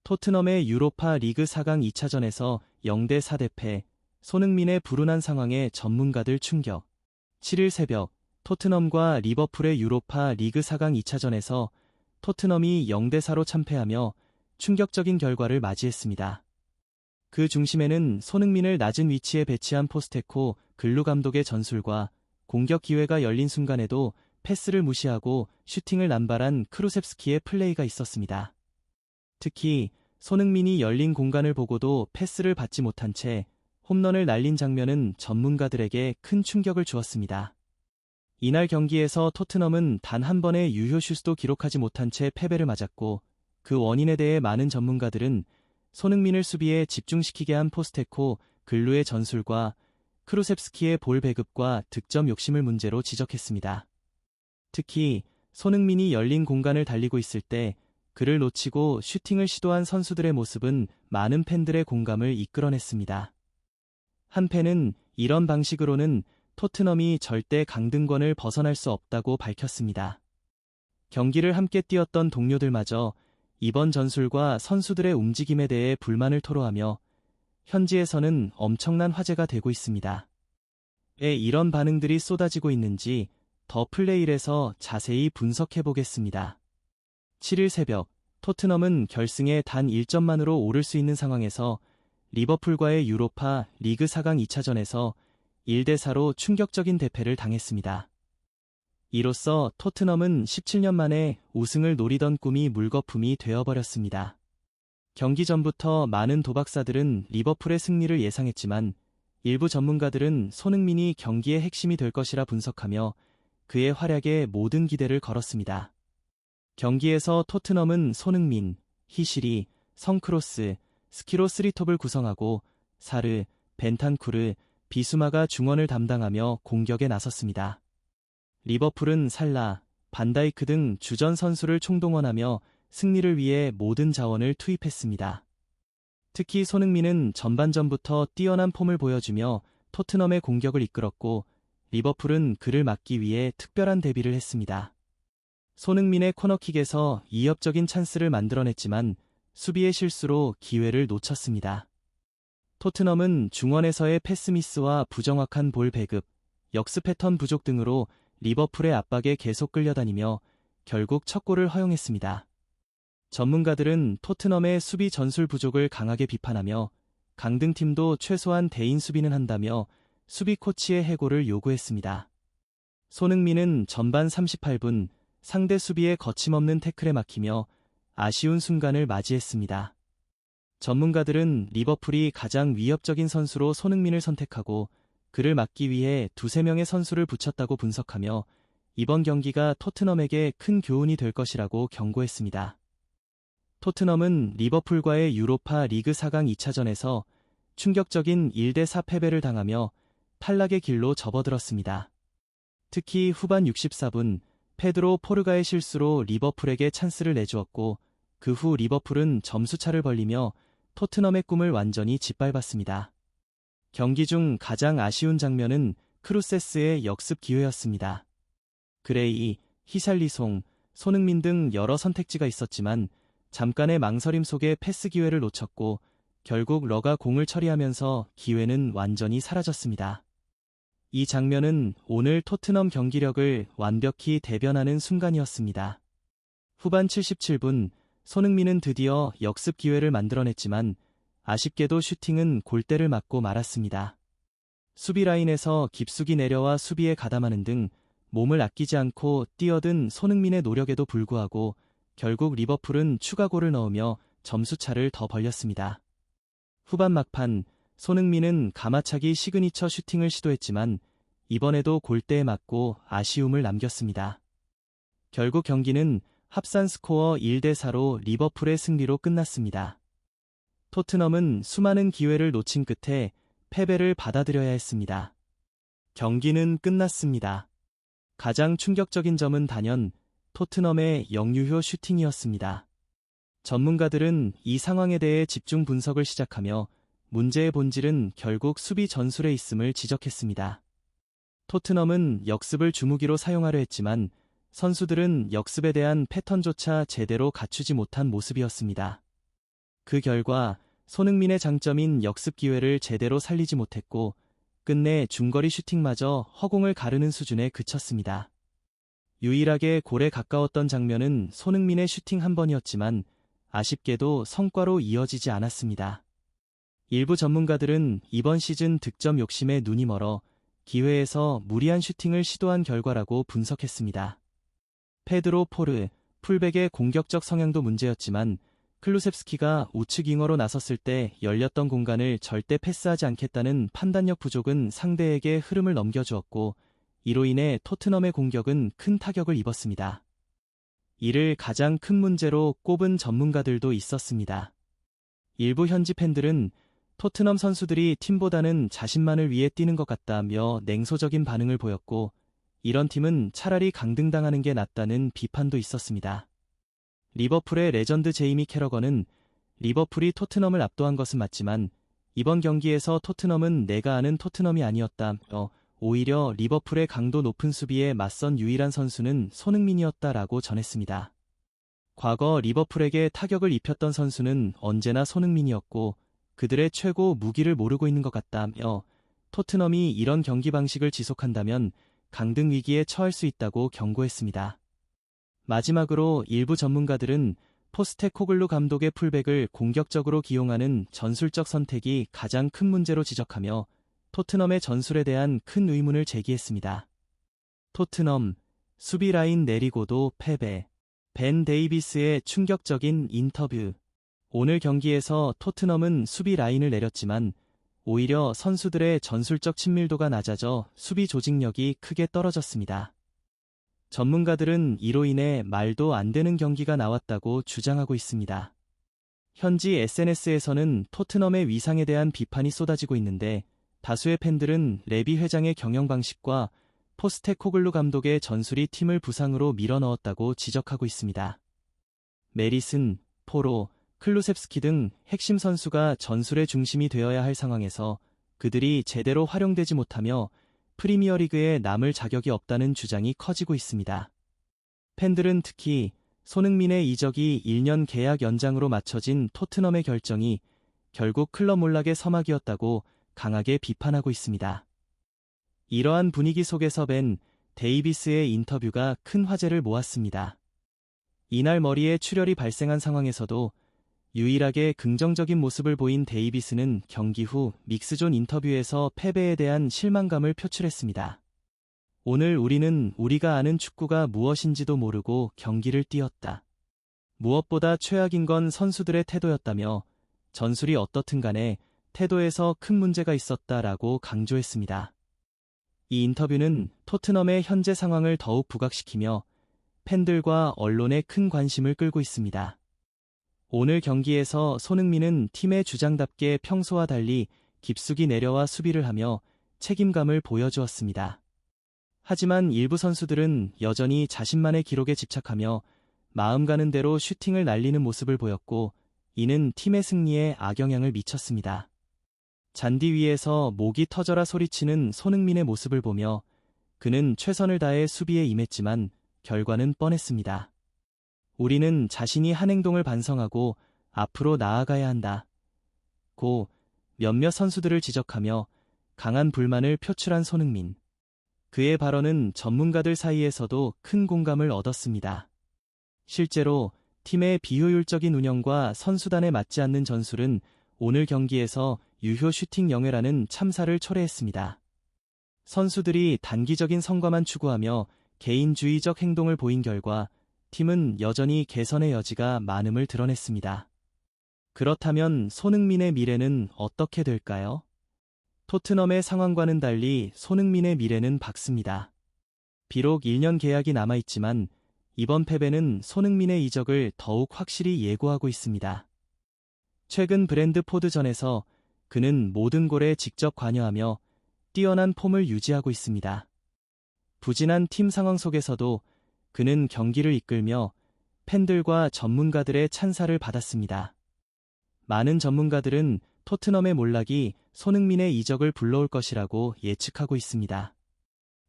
토트넘의 유로파 리그 4강 2차전에서 0대 4 대패, 손흥민의 불운한 상황에 전문가들 충격. 7일 새벽, 토트넘과 리버풀의 유로파 리그 4강 2차전에서 토트넘이 0대 4로 참패하며 충격적인 결과를 맞이했습니다. 그 중심에는 손흥민을 낮은 위치에 배치한 포스테코 글루 감독의 전술과 공격 기회가 열린 순간에도 패스를 무시하고 슈팅을 남발한 크루셉스키의 플레이가 있었습니다. 특히 손흥민이 열린 공간을 보고도 패스를 받지 못한 채 홈런을 날린 장면은 전문가들에게 큰 충격을 주었습니다. 이날 경기에서 토트넘은 단 한 번의 유효 슛도 기록하지 못한 채 패배를 맞았고, 그 원인에 대해 많은 전문가들은 손흥민을 수비에 집중시키게 한 포스테코 글루의 전술과 크루셉스키의 볼 배급과 득점 욕심을 문제로 지적했습니다. 특히 손흥민이 열린 공간을 달리고 있을 때 그를 놓치고 슈팅을 시도한 선수들의 모습은 많은 팬들의 공감을 이끌어냈습니다. 한 팬은 이런 방식으로는 토트넘이 절대 강등권을 벗어날 수 없다고 밝혔습니다. 경기를 함께 뛰었던 동료들마저 이번 전술과 선수들의 움직임에 대해 불만을 토로하며 현지에서는 엄청난 화제가 되고 있습니다. 왜 이런 반응들이 쏟아지고 있는지 더 플레이일에서 자세히 분석해 보겠습니다. 7일 새벽, 토트넘은 결승에 단 1점만으로 오를 수 있는 상황에서 리버풀과의 유로파 리그 4강 2차전에서 1대 4로 충격적인 대패를 당했습니다. 이로써 토트넘은 17년 만에 우승을 노리던 꿈이 물거품이 되어버렸습니다. 경기 전부터 많은 도박사들은 리버풀의 승리를 예상했지만 일부 전문가들은 손흥민이 경기의 핵심이 될 것이라 분석하며 그의 활약에 모든 기대를 걸었습니다. 경기에서 토트넘은 손흥민, 히시리, 성크로스, 스키로 3톱을 구성하고 사르, 벤탄쿠르, 비수마가 중원을 담당하며 공격에 나섰습니다. 리버풀은 살라, 반다이크 등 주전 선수를 총동원하며 승리를 위해 모든 자원을 투입했습니다. 특히 손흥민은 전반전부터 뛰어난 폼을 보여주며 토트넘의 공격을 이끌었고 리버풀은 그를 막기 위해 특별한 대비를 했습니다. 손흥민의 코너킥에서 이협적인 찬스를 만들어냈지만 수비의 실수로 기회를 놓쳤습니다. 토트넘은 중원에서의 패스미스와 부정확한 볼 배급, 역습 패턴 부족 등으로 리버풀의 압박에 계속 끌려다니며 결국 첫 골을 허용했습니다. 전문가들은 토트넘의 수비 전술 부족을 강하게 비판하며 강등팀도 최소한 대인 수비는 한다며 수비 코치의 해고를 요구했습니다. 손흥민은 전반 38분 상대 수비의 거침없는 태클에 막히며 아쉬운 순간을 맞이했습니다. 전문가들은 리버풀이 가장 위협적인 선수로 손흥민을 선택하고 그를 막기 위해 두세 명의 선수를 붙였다고 분석하며 이번 경기가 토트넘에게 큰 교훈이 될 것이라고 경고했습니다. 토트넘은 리버풀과의 유로파 리그 4강 2차전에서 충격적인 1대 4 패배를 당하며 탈락의 길로 접어들었습니다. 특히 후반 64분 페드로 포르가의 실수로 리버풀에게 찬스를 내주었고 그 후 리버풀은 점수차를 벌리며 토트넘의 꿈을 완전히 짓밟았습니다. 경기 중 가장 아쉬운 장면은 크루세스의 역습 기회였습니다. 그레이, 히샬리송, 손흥민 등 여러 선택지가 있었지만 잠깐의 망설임 속에 패스 기회를 놓쳤고 결국 러가 공을 처리하면서 기회는 완전히 사라졌습니다. 이 장면은 오늘 토트넘 경기력을 완벽히 대변하는 순간이었습니다. 후반 77분 손흥민은 드디어 역습 기회를 만들어냈지만 아쉽게도 슈팅은 골대를 맞고 말았습니다. 수비 라인에서 깊숙이 내려와 수비에 가담하는 등 몸을 아끼지 않고 뛰어든 손흥민의 노력에도 불구하고 결국 리버풀은 추가골을 넣으며 점수차를 더 벌렸습니다. 후반 막판 손흥민은 가마차기 시그니처 슈팅을 시도했지만 이번에도 골대에 맞고 아쉬움을 남겼습니다. 결국 경기는 합산 스코어 1대 4로 리버풀의 승리로 끝났습니다. 토트넘은 수많은 기회를 놓친 끝에 패배를 받아들여야 했습니다. 경기는 끝났습니다. 가장 충격적인 점은 단연 토트넘의 역유효 슈팅이었습니다. 전문가들은 이 상황에 대해 집중 분석을 시작하며 문제의 본질은 결국 수비 전술에 있음을 지적했습니다. 토트넘은 역습을 주무기로 사용하려 했지만 선수들은 역습에 대한 패턴조차 제대로 갖추지 못한 모습이었습니다. 그 결과 손흥민의 장점인 역습 기회를 제대로 살리지 못했고 끝내 중거리 슈팅마저 허공을 가르는 수준에 그쳤습니다. 유일하게 골에 가까웠던 장면은 손흥민의 슈팅 한 번이었지만 아쉽게도 성과로 이어지지 않았습니다. 일부 전문가들은 이번 시즌 득점 욕심에 눈이 멀어 기회에서 무리한 슈팅을 시도한 결과라고 분석했습니다. 페드로 포르, 풀백의 공격적 성향도 문제였지만 클루셉스키가 우측 윙어로 나섰을 때 열렸던 공간을 절대 패스하지 않겠다는 판단력 부족은 상대에게 흐름을 넘겨주었고 이로 인해 토트넘의 공격은 큰 타격을 입었습니다. 이를 가장 큰 문제로 꼽은 전문가들도 있었습니다. 일부 현지 팬들은 토트넘 선수들이 팀보다는 자신만을 위해 뛰는 것 같다며 냉소적인 반응을 보였고 이런 팀은 차라리 강등당하는 게 낫다는 비판도 있었습니다. 리버풀의 레전드 제이미 캐러건은 리버풀이 토트넘을 압도한 것은 맞지만 이번 경기에서 토트넘은 내가 아는 토트넘이 아니었다며 오히려 리버풀의 강도 높은 수비에 맞선 유일한 선수는 손흥민이었다라고 전했습니다. 과거 리버풀에게 타격을 입혔던 선수는 언제나 손흥민이었고 그들의 최고 무기를 모르고 있는 것 같다며 토트넘이 이런 경기 방식을 지속한다면 강등 위기에 처할 수 있다고 경고했습니다. 마지막으로 일부 전문가들은 포스테코글루 감독의 풀백을 공격적으로 기용하는 전술적 선택이 가장 큰 문제로 지적하며 토트넘의 전술에 대한 큰 의문을 제기했습니다. 토트넘, 수비 라인 내리고도 패배. 벤 데이비스의 충격적인 인터뷰. 오늘 경기에서 토트넘은 수비 라인을 내렸지만 오히려 선수들의 전술적 친밀도가 낮아져 수비 조직력이 크게 떨어졌습니다. 전문가들은 이로 인해 말도 안 되는 경기가 나왔다고 주장하고 있습니다. 현지 SNS에서는 토트넘의 위상에 대한 비판이 쏟아지고 있는데 다수의 팬들은 레비 회장의 경영 방식과 포스테코글루 감독의 전술이 팀을 부상으로 밀어넣었다고 지적하고 있습니다. 메리슨, 포로, 클루셉스키 등 핵심 선수가 전술의 중심이 되어야 할 상황에서 그들이 제대로 활용되지 못하며 프리미어리그에 남을 자격이 없다는 주장이 커지고 있습니다. 팬들은 특히 손흥민의 이적이 1년 계약 연장으로 맞춰진 토트넘의 결정이 결국 클럽 몰락의 서막이었다고 강하게 비판하고 있습니다. 이러한 분위기 속에서 벤 데이비스의 인터뷰가 큰 화제를 모았습니다. 이날 머리에 출혈이 발생한 상황에서도 유일하게 긍정적인 모습을 보인 데이비스는 경기 후 믹스존 인터뷰에서 패배에 대한 실망감을 표출했습니다. 오늘 우리는 우리가 아는 축구가 무엇인지도 모르고 경기를 뛰었다. 무엇보다 최악인 건 선수들의 태도였다며 전술이 어떻든 간에 태도에서 큰 문제가 있었다라고 강조했습니다. 이 인터뷰는 토트넘의 현재 상황을 더욱 부각시키며 팬들과 언론의 큰 관심을 끌고 있습니다. 오늘 경기에서 손흥민은 팀의 주장답게 평소와 달리 깊숙이 내려와 수비를 하며 책임감을 보여주었습니다. 하지만 일부 선수들은 여전히 자신만의 기록에 집착하며 마음 가는 대로 슈팅을 날리는 모습을 보였고 이는 팀의 승리에 악영향을 미쳤습니다. 잔디 위에서 목이 터져라 소리치는 손흥민의 모습을 보며 그는 최선을 다해 수비에 임했지만 결과는 뻔했습니다. 우리는 자신이 한 행동을 반성하고 앞으로 나아가야 한다. 고 몇몇 선수들을 지적하며 강한 불만을 표출한 손흥민. 그의 발언은 전문가들 사이에서도 큰 공감을 얻었습니다. 실제로 팀의 비효율적인 운영과 선수단에 맞지 않는 전술은 오늘 경기에서 유효 슈팅 영예라는 참사를 초래했습니다. 선수들이 단기적인 성과만 추구하며 개인주의적 행동을 보인 결과 팀은 여전히 개선의 여지가 많음을 드러냈습니다. 그렇다면 손흥민의 미래는 어떻게 될까요? 토트넘의 상황과는 달리 손흥민의 미래는 밝습니다. 비록 1년 계약이 남아있지만 이번 패배는 손흥민의 이적을 더욱 확실히 예고하고 있습니다. 최근 브랜드포드전에서 그는 모든 골에 직접 관여하며 뛰어난 폼을 유지하고 있습니다. 부진한 팀 상황 속에서도 그는 경기를 이끌며 팬들과 전문가들의 찬사를 받았습니다. 많은 전문가들은 토트넘의 몰락이 손흥민의 이적을 불러올 것이라고 예측하고 있습니다.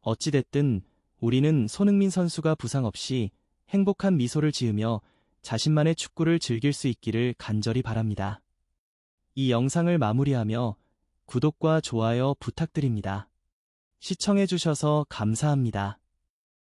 어찌됐든 우리는 손흥민 선수가 부상 없이 행복한 미소를 지으며 자신만의 축구를 즐길 수 있기를 간절히 바랍니다. 이 영상을 마무리하며 구독과 좋아요 부탁드립니다. 시청해주셔서 감사합니다.